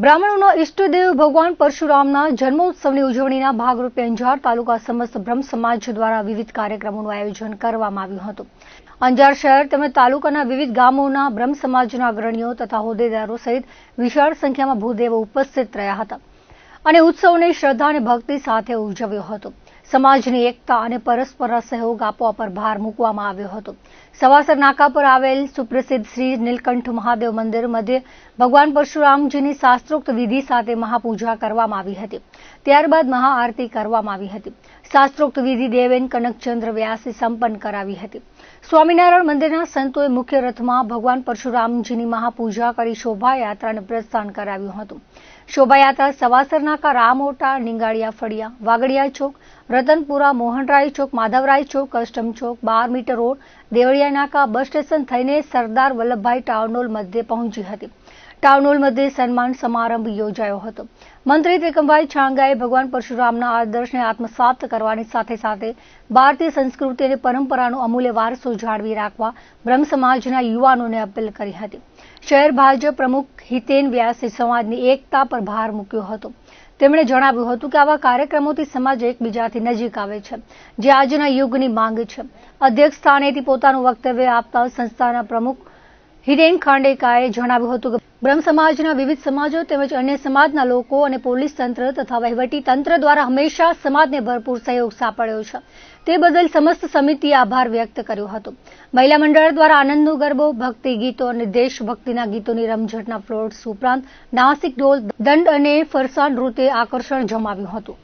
બ્રાહ્મણોના ઇષ્ટદેવ ભગવાન પરશુરામના જન્મોત્સવની ઉજવણીના ભાગરૂપે અંજાર તાલુકા સમસ્ત બ્રહ્મ સમાજ દ્વારા વિવિધ કાર્યક્રમોનું આયોજન કરવામાં આવ્યું હતું. અંજાર શહેર તેમજ તાલુકાના વિવિધ ગામોના બ્રહ્મ સમાજના અગ્રણીઓ તથા હોદ્દેદારો સહિત વિશાળ સંખ્યામાં ભૂદેવો ઉપસ્થિત રહ્યા હતા અને ઉત્સવને શ્રદ્ધા અને ભક્તિ સાથે ઉજવ્યો હતો. સમાજની એકતા અને પરસ્પર સહયોગ આપવા પર ભાર મૂકવામાં આવ્યો હતો. સવાસર નાકા પર આવેલ સુપ્રસિદ્ધ શ્રી નીલકંઠ મહાદેવ મંદિર મધ્યે ભગવાન પરશુરામજીની શાસ્ત્રોક્ત વિધિ સાથે મહાપૂજા કરવામાં આવી હતી. ત્યારબાદ મહાઆરતી કરવામાં આવી હતી. શાસ્ત્રોક્ત વિધિ દેવેન કનકચંદ્ર વ્યાસે સંપન્ન કરાવી હતી. સ્વામિનારાયણ મંદિરના સંતોએ મુખ્ય રથમાં ભગવાન પરશુરામજીની મહાપૂજા કરી શોભાયાત્રાને પ્રસ્થાન કરાવ્યું હતું. શોભાયાત્રા સવાસર નાકા રામોટા, નિંગાળિયા ફળિયા, વાગડિયા ચોક, રતનપુરા, મોહનરાય ચોક, માધવરાય ચોક, કસ્ટમ ચોક, 12 મીટર રોડ, દેવળિયા નાકા, બસ સ્ટેશન થઈને સરદાર વલ્લભભાઈ ટાઉન હોલ મધ્યે પહોંચી હતી. ટાઉન હોલ મધ્યે સન્માન સમારંભ યોજાયો હતો. મંત્રી ત્રિકમભાઈ છાંગાએ ભગવાન પરશુરામના આદર્શને આત્મસાત કરવાની સાથે સાથે ભારતીય સંસ્કૃતિ અને પરંપરાનો અમૂલ્ય વારસો જાળવી રાખવા બ્રહ્મ સમાજના યુવાનોને અપીલ કરી હતી. શહેર ભાજપ પ્રમુખ હિતેન વ્યાસે સમાજની એકતા પર ભાર મૂક્યો હતો. તેમણે જણાવ્યું હતું કે આવા કાર્યક્રમોથી સમાજ એકબીજાથી નજીક આવે છે, જે આજના યુગની માંગ છે. અધ્યક્ષ સ્થાનેથી પોતાનું વક્તવ્ય આપતા સંસ્થાના પ્રમુખ હિરેન ખાંડેકાએ જણાવ્યું હતું કે બ્રહ્મ સમાજના વિવિધ સમાજો તેમજ અન્ય સમાજના લોકો અને પોલીસ તંત્ર તથા વહીવટી તંત્ર દ્વારા હંમેશા સમાજને ભરપૂર સહયોગ સાંપડ્યો છે. તે બદલ સમસ્ત સમિતિએ આભાર વ્યક્ત કર્યો હતો. મહિલા મંડળ દ્વારા આનંદનો ગરબો, ભક્તિ ગીતો અને દેશભક્તિના ગીતોની રમઝટના ફ્લોટ્સ ઉપરાંત નાસિક ઢોલ, દંડ અને ફરસાણ નૃત્યે આકર્ષણ જમાવ્યું હતું.